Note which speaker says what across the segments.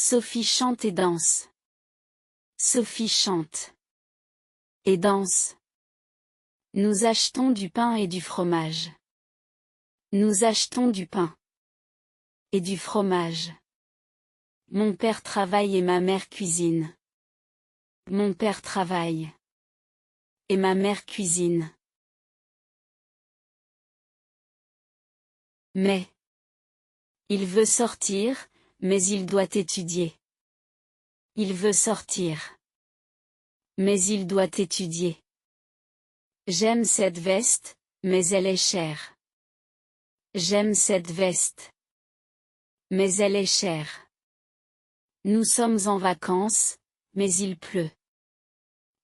Speaker 1: Sophie chante et danse. Sophie chante et danse. Nous achetons du pain et du fromage. Nous achetons du pain et du fromage. Mon père travaille et ma mère cuisine. Mon père travaille et ma mère cuisine. Mais il veut sortir, mais il doit étudier. Il veut sortir, mais il doit étudier. J'aime cette veste, mais elle est chère. J'aime cette veste, mais elle est chère. Nous sommes en vacances, mais il pleut.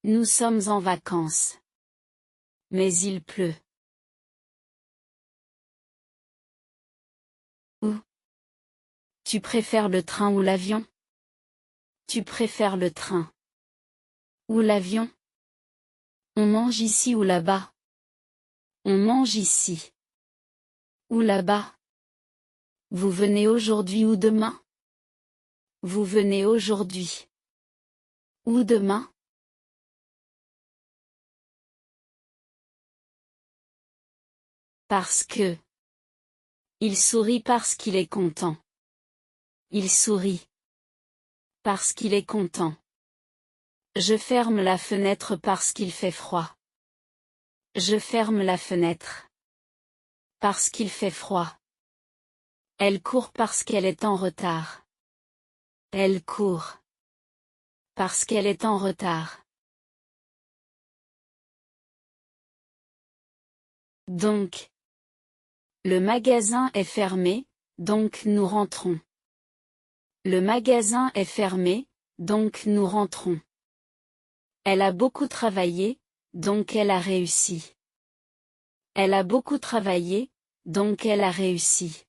Speaker 1: Nous sommes en vacances, mais il pleut. Où? Tu préfères le train ou l'avion? Tu préfères le train ou l'avion? On mange ici ou là-bas? On mange ici ou là-bas? Vous venez aujourd'hui ou demain? Vous venez aujourd'hui ou demain? Parce que. Il sourit parce qu'il est content. Il sourit parce qu'il est content. Je ferme la fenêtre parce qu'il fait froid. Je ferme la fenêtre parce qu'il fait froid. Elle court parce qu'elle est en retard. Elle court parce qu'elle est en retard. Donc. Le magasin est fermé, donc nous rentrons. Le magasin est fermé, donc nous rentrons. Elle a beaucoup travaillé, donc elle a réussi. Elle a beaucoup travaillé, donc elle a réussi.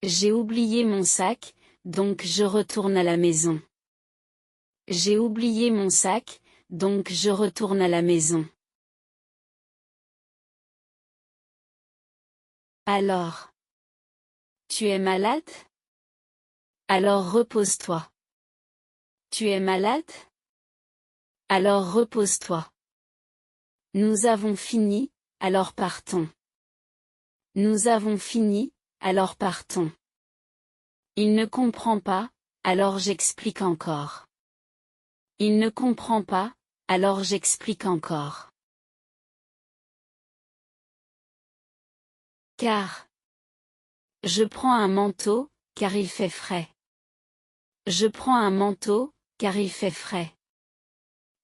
Speaker 1: J'ai oublié mon sac, donc je retourne à la maison. J'ai oublié mon sac, donc je retourne à la maison. Alors. Tu es malade? Alors repose-toi. Tu es malade? Alors repose-toi. Nous avons fini, alors partons. Nous avons fini, alors partons. Il ne comprend pas, alors j'explique encore. Il ne comprend pas, alors j'explique encore. Car. Je prends un manteau, car il fait frais. Je prends un manteau, car il fait frais.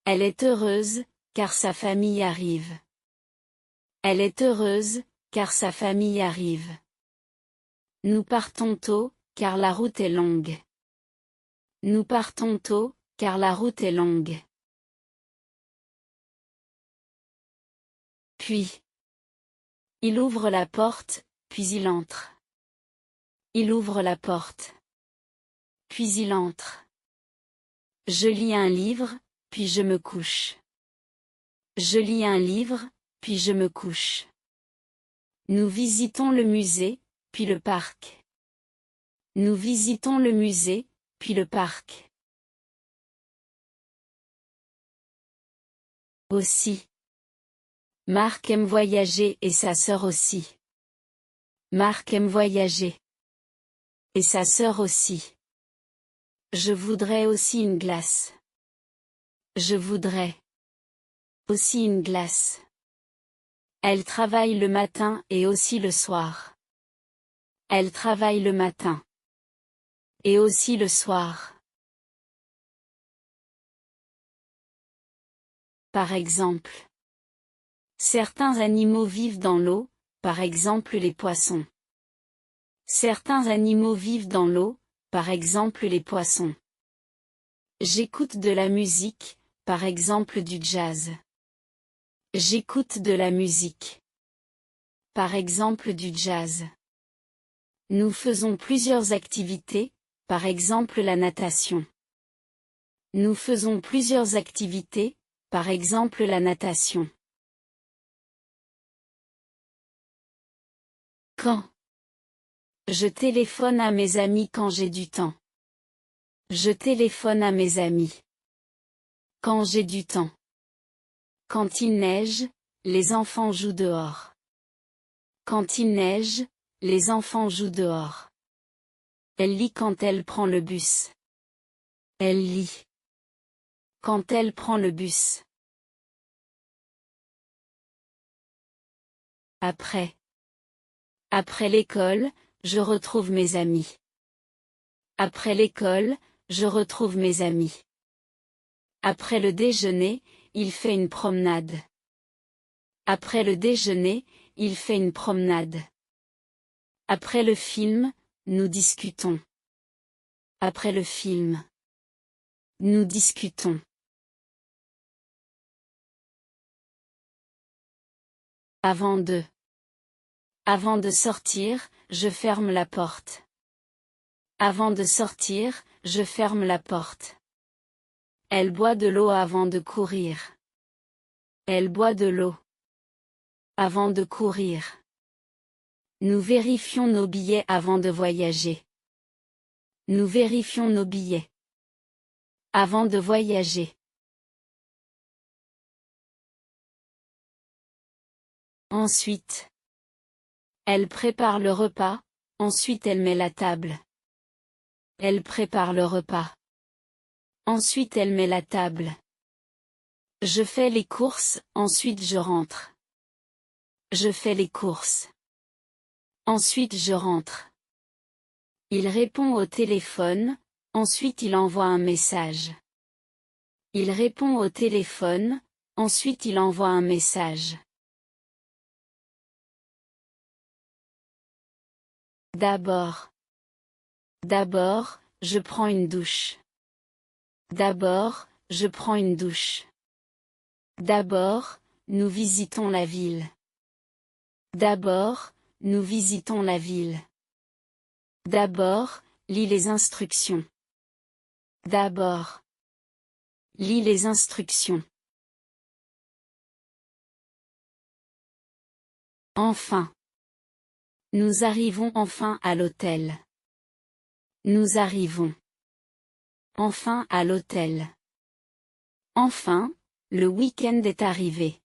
Speaker 1: Elle est heureuse, car sa famille arrive. Elle est heureuse, car sa famille arrive. Nous partons tôt, car la route est longue. Nous partons tôt, car la route est longue. Puis. Il ouvre la porte, puis il entre. Il ouvre la porte. Puis il entre. Je lis un livre, puis je me couche. Je lis un livre, puis je me couche. Nous visitons le musée, puis le parc. Nous visitons le musée, puis le parc. Aussi. Marc aime voyager et sa sœur aussi. Marc aime voyager. Et sa sœur aussi. Je voudrais aussi une glace. Je voudrais aussi une glace. Elle travaille le matin et aussi le soir. Elle travaille le matin. Et aussi le soir. Par exemple. Certains animaux vivent dans l'eau, par exemple les poissons. Certains animaux vivent dans l'eau, par exemple les poissons. J'écoute de la musique, par exemple du jazz. J'écoute de la musique. Par exemple du jazz. Nous faisons plusieurs activités, par exemple la natation. Nous faisons plusieurs activités, par exemple la natation. Quand? Je téléphone à mes amis quand j'ai du temps. Je téléphone à mes amis. Quand j'ai du temps. Quand il neige, les enfants jouent dehors. Quand il neige, les enfants jouent dehors. Elle lit quand elle prend le bus. Elle lit. Quand elle prend le bus. Après. Après l'école, je retrouve mes amis. Après l'école, je retrouve mes amis. Après le déjeuner, il fait une promenade. Après le déjeuner, il fait une promenade. Après le film, nous discutons. Après le film. Nous discutons. Avant de. Avant de sortir, je ferme la porte. Avant de sortir, je ferme la porte. Elle boit de l'eau avant de courir. Elle boit de l'eau. Avant de courir. Nous vérifions nos billets avant de voyager. Nous vérifions nos billets. Avant de voyager. Ensuite. Elle prépare le repas, ensuite elle met la table. Elle prépare le repas. Ensuite elle met la table. Je fais les courses, ensuite je rentre. Je fais les courses. Ensuite je rentre. Il répond au téléphone, ensuite il envoie un message. Il répond au téléphone, ensuite il envoie un message. D'abord. D'abord, je prends une douche. D'abord, je prends une douche. D'abord, nous visitons la ville. D'abord, nous visitons la ville. D'abord, lis les instructions. D'abord. Lis les instructions. Enfin. Nous arrivons enfin à l'hôtel. Nous arrivons. Enfin à l'hôtel. Enfin, le week-end est arrivé.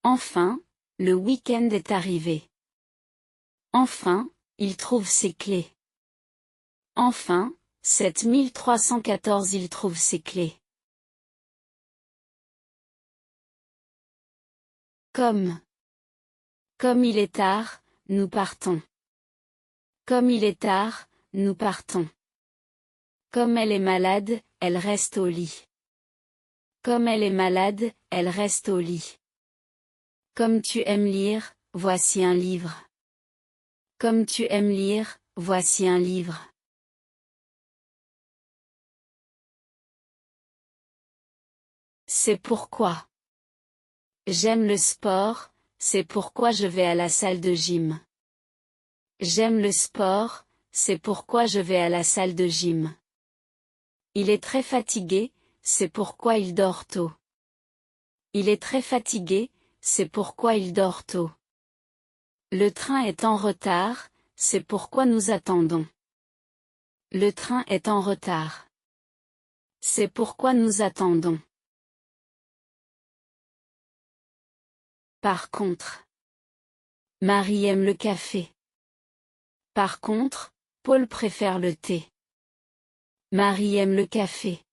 Speaker 1: Enfin, le week-end est arrivé. Enfin, il trouve ses clés. Enfin, 7314 il trouve ses clés. Comme. Comme il est tard, nous partons. Comme il est tard, nous partons. Comme elle est malade, elle reste au lit. Comme elle est malade, elle reste au lit. Comme tu aimes lire, voici un livre. Comme tu aimes lire, voici un livre. C'est pourquoi. J'aime le sport, c'est pourquoi je vais à la salle de gym. J'aime le sport, c'est pourquoi je vais à la salle de gym. Il est très fatigué, c'est pourquoi il dort tôt. Il est très fatigué, c'est pourquoi il dort tôt. Le train est en retard, c'est pourquoi nous attendons. Le train est en retard. C'est pourquoi nous attendons. Par contre. Marie aime le café. Par contre, Paul préfère le thé. Marie aime le café.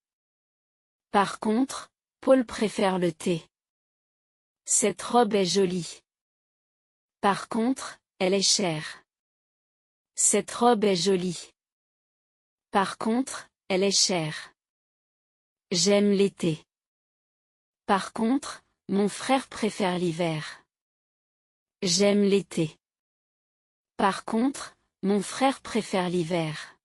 Speaker 1: Par contre, Paul préfère le thé. Cette robe est jolie. Par contre, elle est chère. Cette robe est jolie. Par contre, elle est chère. J'aime l'été. Par contre, mon frère préfère l'hiver. J'aime l'été. Par contre, mon frère préfère l'hiver.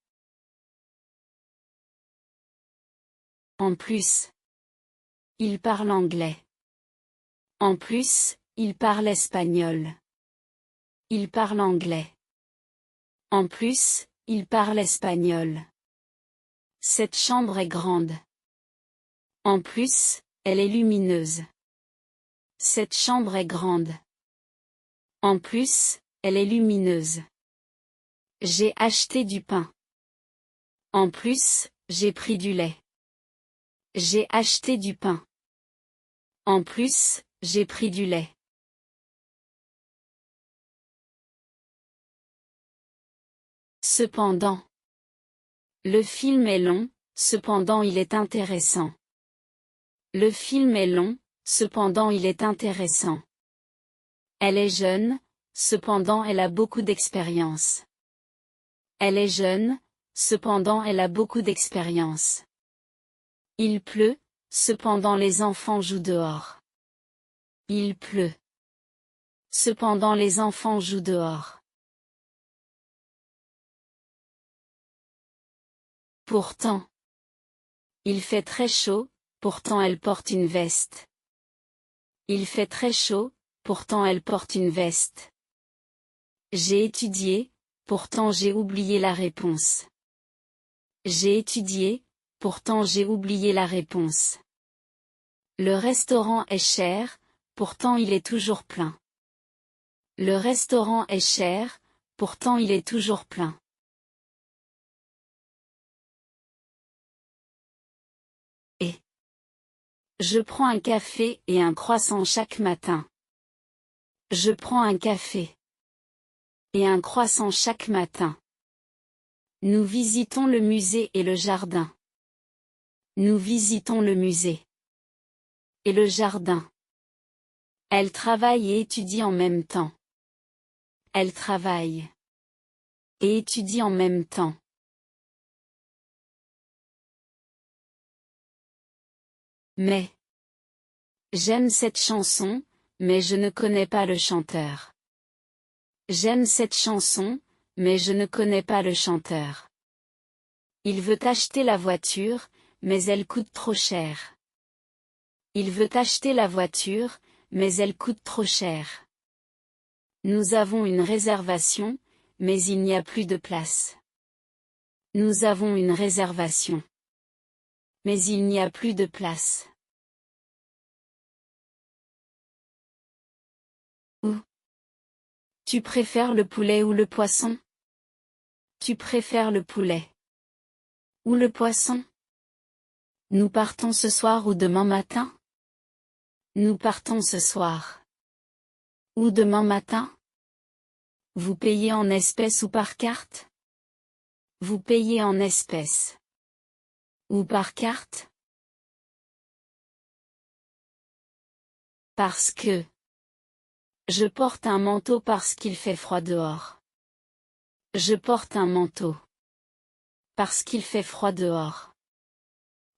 Speaker 1: En plus. Il parle anglais. En plus, il parle espagnol. Il parle anglais. En plus, il parle espagnol. Cette chambre est grande. En plus, elle est lumineuse. Cette chambre est grande. En plus, elle est lumineuse. J'ai acheté du pain. En plus, j'ai pris du lait. J'ai acheté du pain. En plus, j'ai pris du lait. Cependant. Le film est long, cependant il est intéressant. Le film est long, cependant il est intéressant. Elle est jeune, cependant elle a beaucoup d'expérience. Elle est jeune, cependant elle a beaucoup d'expérience. Il pleut, cependant les enfants jouent dehors. Il pleut. Cependant les enfants jouent dehors. Pourtant. Il fait très chaud, pourtant elle porte une veste. Il fait très chaud, pourtant elle porte une veste. J'ai étudié, pourtant j'ai oublié la réponse. J'ai étudié, pourtant j'ai oublié la réponse. Le restaurant est cher, pourtant il est toujours plein. Le restaurant est cher, pourtant il est toujours plein. Et je prends un café et un croissant chaque matin. Je prends un café et un croissant chaque matin. Nous visitons le musée et le jardin. Nous visitons le musée et le jardin. Elle travaille et étudie en même temps. Elle travaille et étudie en même temps. Mais j'aime cette chanson, mais je ne connais pas le chanteur. J'aime cette chanson, mais je ne connais pas le chanteur. Il veut acheter la voiture, mais elle coûte trop cher. Il veut acheter la voiture, mais elle coûte trop cher. Nous avons une réservation, mais il n'y a plus de place. Nous avons une réservation. Mais il n'y a plus de place. Ou. Tu préfères le poulet ou le poisson? Tu préfères le poulet ou le poisson? Nous partons ce soir ou demain matin? Nous partons ce soir ou demain matin? Vous payez en espèces ou par carte? Vous payez en espèces ou par carte? Parce que je porte un manteau parce qu'il fait froid dehors. Je porte un manteau parce qu'il fait froid dehors.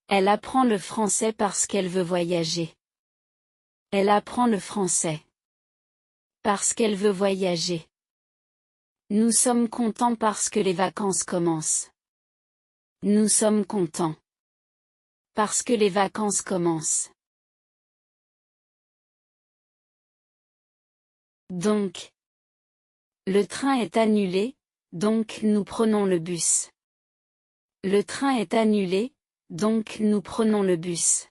Speaker 1: Elle apprend le français parce qu'elle veut voyager. Elle apprend le français parce qu'elle veut voyager. Nous sommes contents parce que les vacances commencent. Nous sommes contents parce que les vacances commencent. Donc, le train est annulé, donc nous prenons le bus. Le train est annulé, donc nous prenons le bus.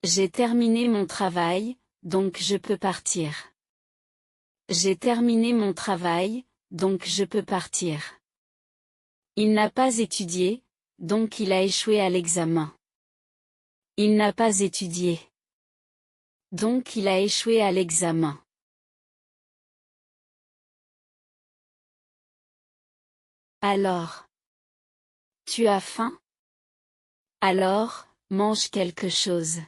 Speaker 1: J'ai terminé mon travail, donc je peux partir. J'ai terminé mon travail, donc je peux partir. Il n'a pas étudié, donc il a échoué à l'examen. Il n'a pas étudié. Donc il a échoué à l'examen. Alors. Tu as faim? Alors, mange quelque chose.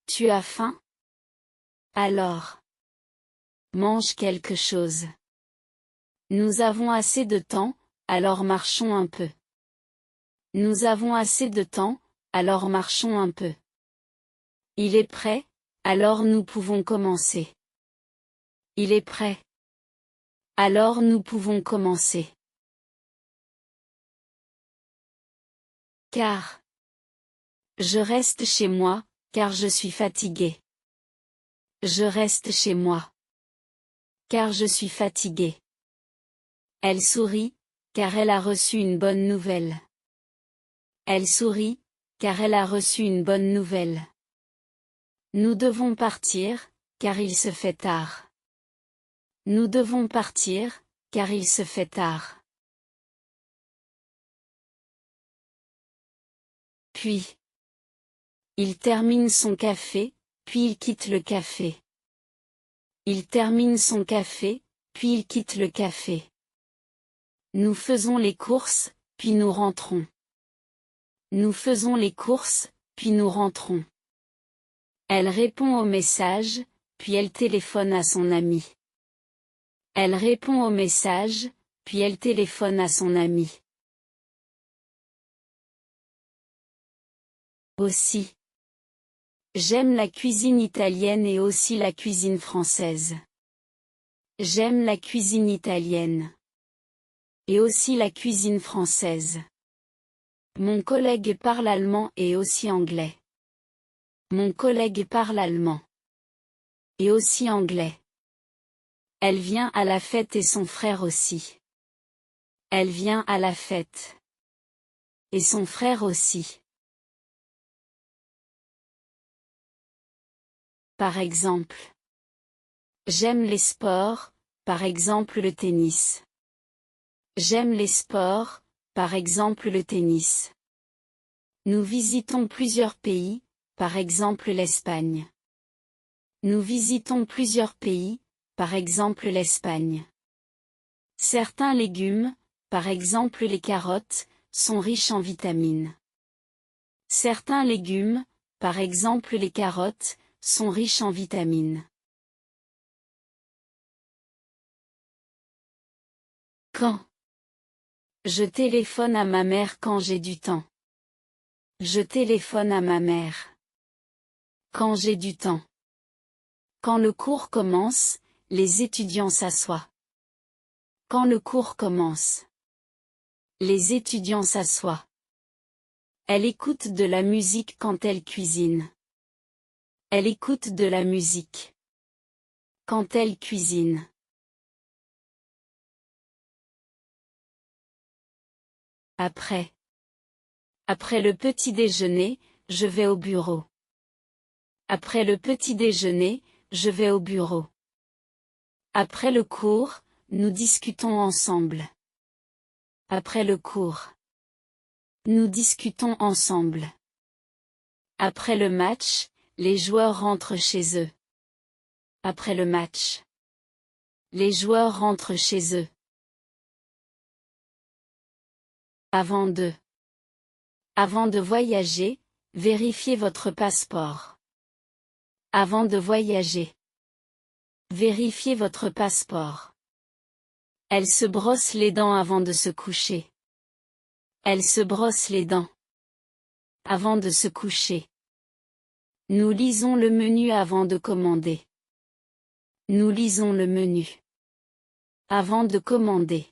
Speaker 1: Tu as faim? Alors. Mange quelque chose. Nous avons assez de temps, alors marchons un peu. Nous avons assez de temps, alors marchons un peu. Il est prêt, alors nous pouvons commencer. Il est prêt. Alors nous pouvons commencer. Car. Je reste chez moi, car je suis fatigué. Je reste chez moi. Car je suis fatigué. Elle sourit, car elle a reçu une bonne nouvelle. Elle sourit, car elle a reçu une bonne nouvelle. Nous devons partir, car il se fait tard. Nous devons partir, car il se fait tard. Puis. Il termine son café, puis il quitte le café. Il termine son café, puis il quitte le café. Nous faisons les courses, puis nous rentrons. Nous faisons les courses, puis nous rentrons. Elle répond au message, puis elle téléphone à son ami. Elle répond au message, puis elle téléphone à son ami. Aussi. J'aime la cuisine italienne et aussi la cuisine française. J'aime la cuisine italienne. Et aussi la cuisine française. Mon collègue parle allemand et aussi anglais. Mon collègue parle allemand. Et aussi anglais. Elle vient à la fête et son frère aussi. Elle vient à la fête. Et son frère aussi. Par exemple. J'aime les sports, par exemple le tennis. J'aime les sports, par exemple le tennis. Nous visitons plusieurs pays, par exemple l'Espagne. Nous visitons plusieurs pays, par exemple l'Espagne. Certains légumes, par exemple les carottes, sont riches en vitamines. Certains légumes, par exemple les carottes, sont riches en vitamines. Quand? Je téléphone à ma mère quand j'ai du temps. Je téléphone à ma mère. Quand j'ai du temps. Quand le cours commence, les étudiants s'assoient. Quand le cours commence. Les étudiants s'assoient. Elle écoute de la musique quand elle cuisine. Elle écoute de la musique. Quand elle cuisine. Après. Après le petit déjeuner, je vais au bureau. Après le petit déjeuner, je vais au bureau. Après le cours, nous discutons ensemble. Après le cours. Nous discutons ensemble. Après le match, les joueurs rentrent chez eux. Après le match. Les joueurs rentrent chez eux. Avant de. Avant de voyager, vérifiez votre passeport. Avant de voyager. Vérifiez votre passeport. Elle se brosse les dents avant de se coucher. Elle se brosse les dents. Avant de se coucher. Nous lisons le menu avant de commander. Nous lisons le menu. Avant de commander.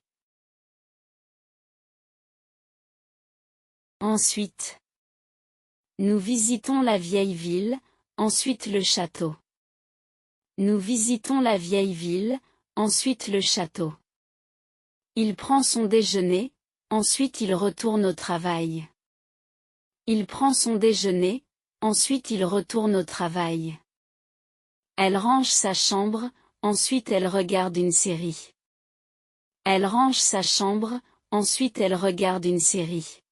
Speaker 1: Ensuite. Nous visitons la vieille ville, ensuite le château. Nous visitons la vieille ville, ensuite le château. Il prend son déjeuner, ensuite il retourne au travail. Il prend son déjeuner, ensuite il retourne au travail. Elle range sa chambre, ensuite elle regarde une série. Elle range sa chambre, ensuite elle regarde une série.